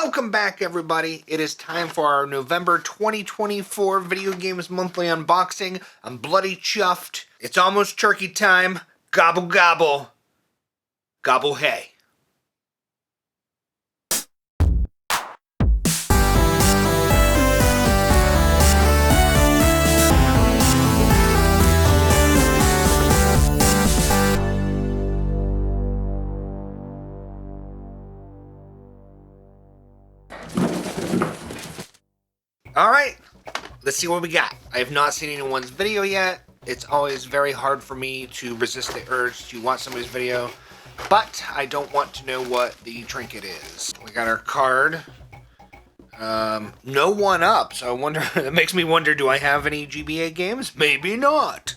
Welcome back, everybody. It is time for our November 2024 Video Games Monthly Unboxing. I'm bloody chuffed. It's almost turkey time. Gobble, gobble. Gobble, hay. Alright, let's see what we got. I have not seen anyone's video yet. It's always very hard for me to resist the urge to watch somebody's video, but I don't want to know what the trinket is. We got our card. No one up, so I wonder, it makes me wonder, do I have any GBA games? Maybe not.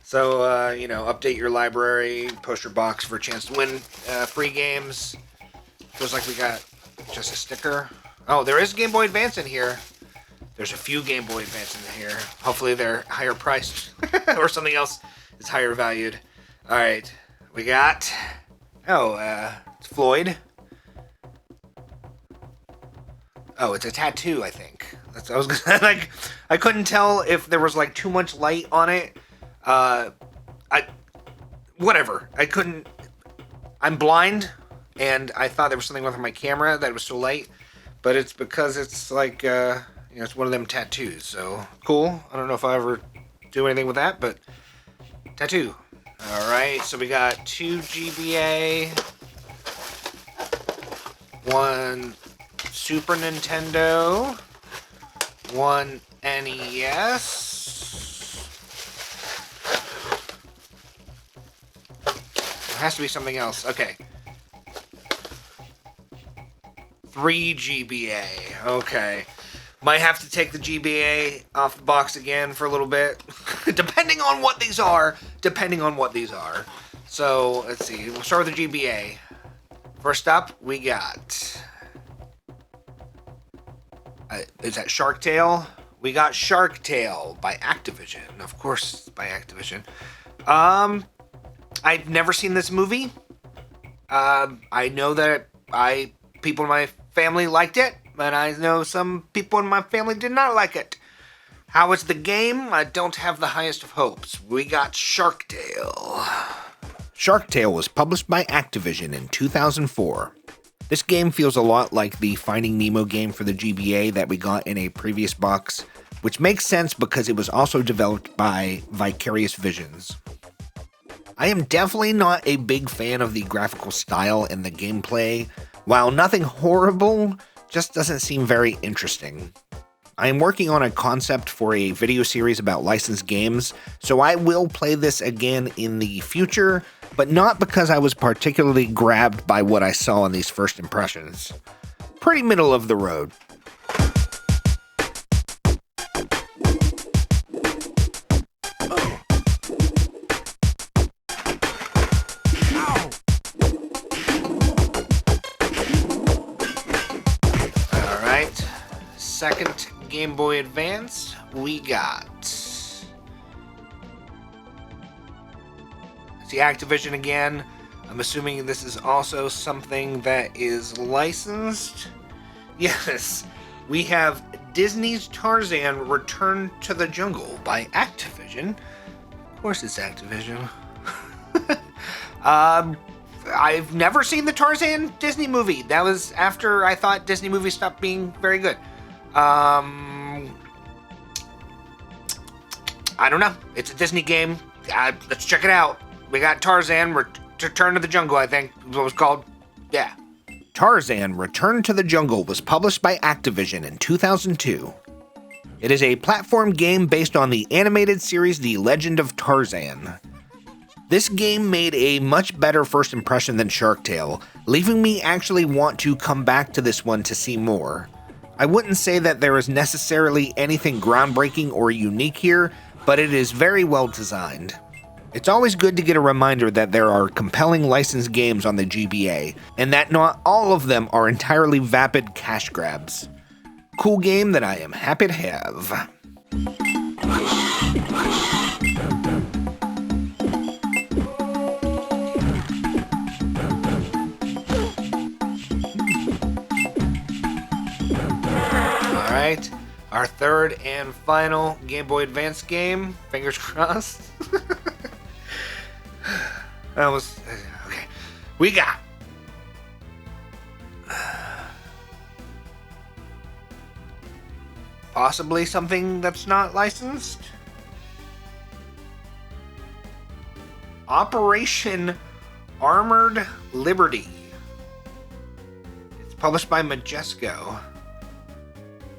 So, update your library, poster box for a chance to win free games. Feels like we got just a sticker. Oh, there is a Game Boy Advance in here. There's a few Game Boy Advance in here. Hopefully they're higher priced or something else is higher valued. All right, we got, it's Floyd. Oh, it's a tattoo, I think. I was gonna, I couldn't tell if there was like too much light on it. Whatever. I'm blind, and I thought there was something with my camera that was so light. But it's because it's like, it's one of them tattoos. So, cool. I don't know if I ever do anything with that, but tattoo. Alright, so we got 2 GBA, 1 Super Nintendo, 1 NES, there has to be something else. Okay. 3 GBA. Okay. Might have to take the GBA off the box again for a little bit. Depending on what these are. So, let's see. We'll start with the GBA. First up, we got... is that Shark Tale? We got Shark Tale by Activision. Of course, by Activision. I've never seen this movie. I know that people in my family liked it, but I know some people in my family did not like it. How is the game? I don't have the highest of hopes. We got Shark Tale. Shark Tale was published by Activision in 2004. This game feels a lot like the Finding Nemo game for the GBA that we got in a previous box, which makes sense because it was also developed by Vicarious Visions. I am definitely not a big fan of the graphical style and the gameplay. While nothing horrible, just doesn't seem very interesting. I am working on a concept for a video series about licensed games, so I will play this again in the future, but not because I was particularly grabbed by what I saw in these first impressions. Pretty middle of the road. Second Game Boy Advance, we got... See Activision again. I'm assuming this is also something that is licensed. Yes, we have Disney's Tarzan Return to the Jungle by Activision. Of course it's Activision. I've never seen the Tarzan Disney movie. That was after I thought Disney movies stopped being very good. I don't know. It's a Disney game. Let's check it out. We got Tarzan Return to the Jungle, I think is what it was called. Yeah. Tarzan Return to the Jungle was published by Activision in 2002. It is a platform game based on the animated series The Legend of Tarzan. This game made a much better first impression than Shark Tale, leaving me actually want to come back to this one to see more. I wouldn't say that there is necessarily anything groundbreaking or unique here, but it is very well designed. It's always good to get a reminder that there are compelling licensed games on the GBA, and that not all of them are entirely vapid cash grabs. Cool game that I am happy to have. Our third and final Game Boy Advance game. Fingers crossed. That was... Okay. We got... possibly something that's not licensed? Operation Armored Liberty. It's published by Majesco.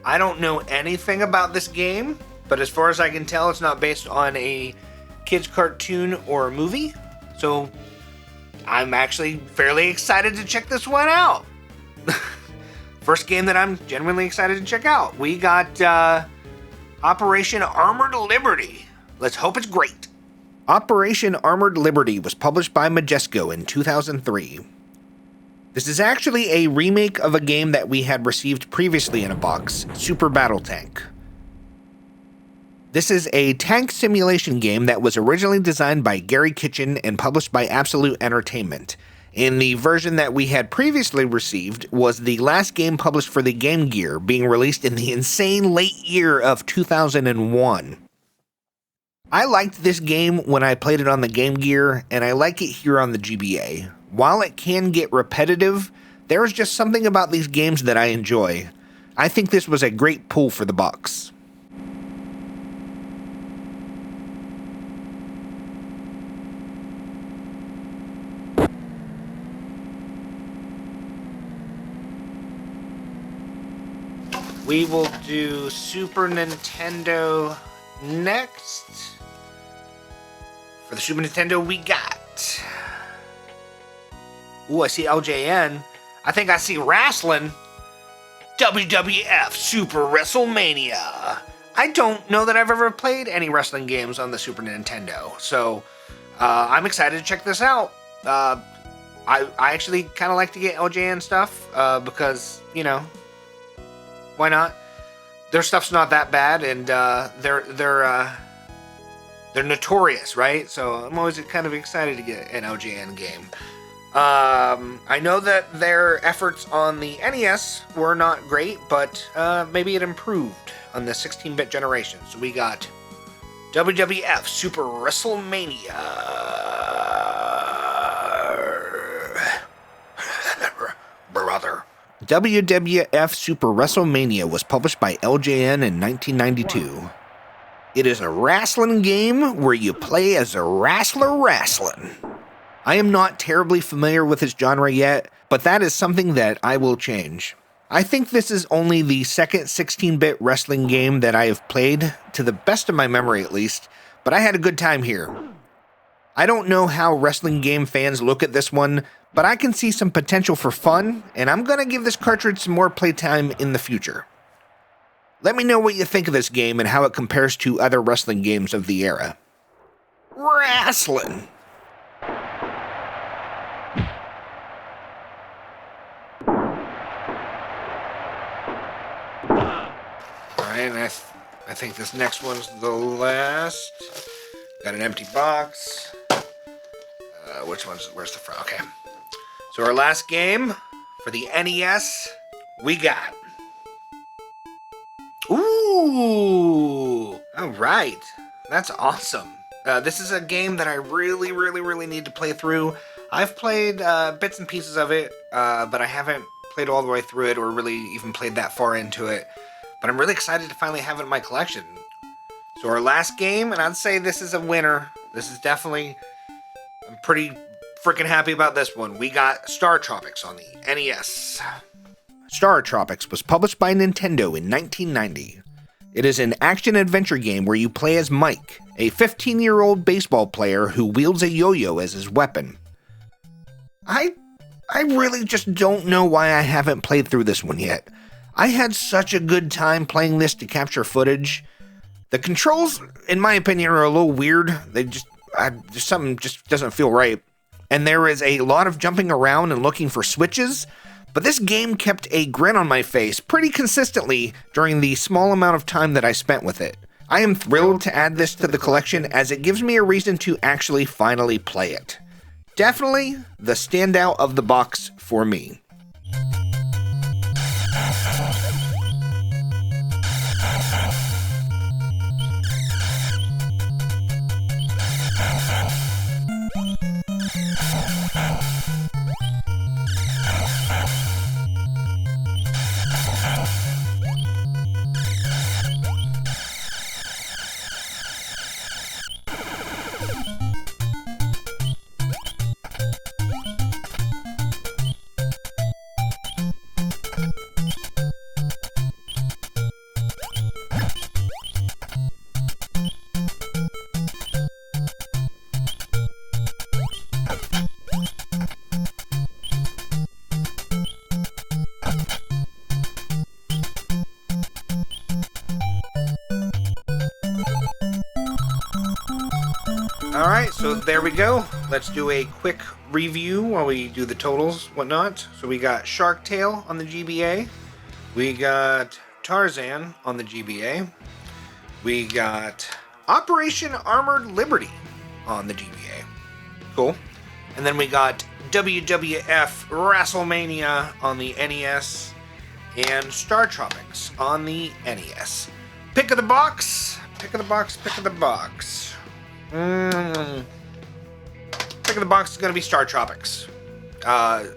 I don't know anything about this game, but as far as I can tell, it's not based on a kid's cartoon or a movie. So I'm actually fairly excited to check this one out. First game that I'm genuinely excited to check out. We got Operation Armored Liberty. Let's hope it's great. Operation Armored Liberty was published by Majesco in 2003. This is actually a remake of a game that we had received previously in a box, Super Battle Tank. This is a tank simulation game that was originally designed by Gary Kitchen and published by Absolute Entertainment. And the version that we had previously received was the last game published for the Game Gear, being released in the insane late year of 2001. I liked this game when I played it on the Game Gear, and I like it here on the GBA. While it can get repetitive, there is just something about these games that I enjoy. I think this was a great pull for the box. We will do Super Nintendo next. For the Super Nintendo, we got... Ooh, I see LJN. I think I see wrestling. WWF Super WrestleMania. I don't know that I've ever played any wrestling games on the Super Nintendo, so I'm excited to check this out. I actually kind of like to get LJN stuff because, you know, why not? Their stuff's not that bad, and they're notorious, right? So I'm always kind of excited to get an LJN game. I know that their efforts on the NES were not great, but maybe it improved on the 16-bit generation. So we got WWF Super WrestleMania. Brother. WWF Super WrestleMania was published by LJN in 1992. It is a wrestling game where you play as a wrestler wrestling. I am not terribly familiar with this genre yet, but that is something that I will change. I think this is only the second 16-bit wrestling game that I have played, to the best of my memory at least, but I had a good time here. I don't know how wrestling game fans look at this one, but I can see some potential for fun, and I'm gonna give this cartridge some more playtime in the future. Let me know what you think of this game and how it compares to other wrestling games of the era. Wrestling! Alright, I think this next one's the last. Got an empty box. Where's the front? Okay. So our last game for the NES, we got... Ooh! Alright. That's awesome. This is a game that I really need to play through. I've played bits and pieces of it, but I haven't played all the way through it or really even played that far into it. But I'm really excited to finally have it in my collection. So our last game, and I'd say this is a winner. This is definitely... I'm pretty freaking happy about this one. We got StarTropics on the NES. StarTropics was published by Nintendo in 1990. It is an action-adventure game where you play as Mike, a 15-year-old baseball player who wields a yo-yo as his weapon. I really just don't know why I haven't played through this one yet. I had such a good time playing this to capture footage. The controls, in my opinion, are a little weird. Something just doesn't feel right. And there is a lot of jumping around and looking for switches, but this game kept a grin on my face pretty consistently during the small amount of time that I spent with it. I am thrilled to add this to the collection as it gives me a reason to actually finally play it. Definitely the standout of the box for me. Alright, so there we go. Let's do a quick review while we do the totals, whatnot. So we got Shark Tale on the GBA. We got Tarzan on the GBA. We got Operation Armored Liberty on the GBA. Cool. And then we got WWF WrestleMania on the NES and StarTropics on the NES. Pick of the box. Pick of the box. Pick of the box. Pick of the box is going to be StarTropics.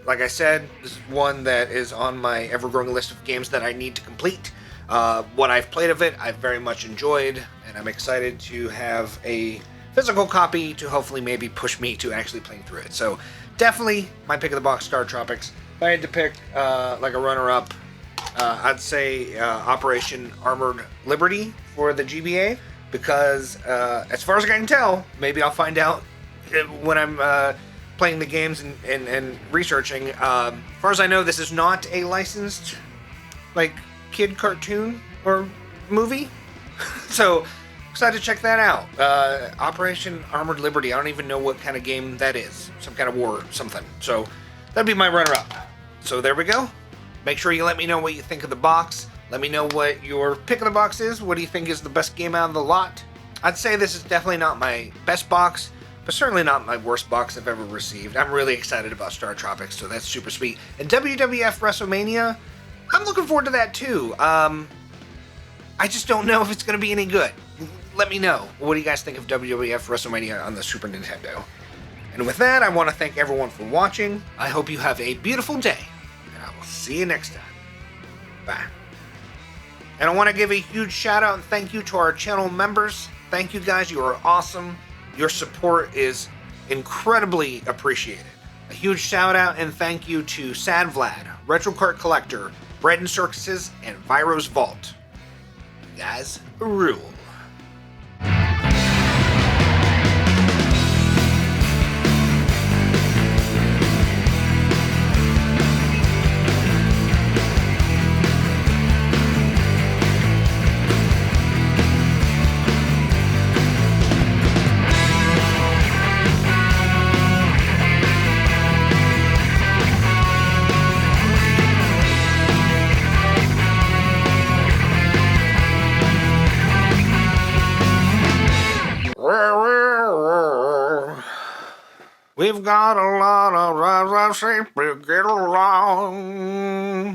Like I said, this is one that is on my ever-growing list of games that I need to complete. What I've played of it, I've very much enjoyed, and I'm excited to have a physical copy to hopefully maybe push me to actually playing through it. So definitely my pick of the box, StarTropics. If I had to pick like a runner-up, I'd say Operation Armored Liberty for the GBA, because as far as I can tell, maybe I'll find out when I'm playing the games and researching. As far as I know, this is not a licensed like kid cartoon or movie. So excited to check that out. Operation Armored Liberty. I don't even know what kind of game that is. Some kind of war or something. So that'd be my runner-up. So there we go. Make sure you let me know what you think of the box. Let me know what your pick of the box is. What do you think is the best game out of the lot? I'd say this is definitely not my best box, but certainly not my worst box I've ever received. I'm really excited about StarTropics, so that's super sweet. And WWF WrestleMania, I'm looking forward to that too. I just don't know if it's going to be any good. Let me know. What do you guys think of WWF WrestleMania on the Super Nintendo? And with that, I want to thank everyone for watching. I hope you have a beautiful day, and I will see you next time. Bye. And I want to give a huge shout out and thank you to our channel members. Thank you guys, you are awesome. Your support is incredibly appreciated. A huge shout out and thank you to Sad Vlad, Retro Kart Collector, Bread & Circuses, and Viro's Vault. You guys rule. We've got a lot of rides, I say, we get along.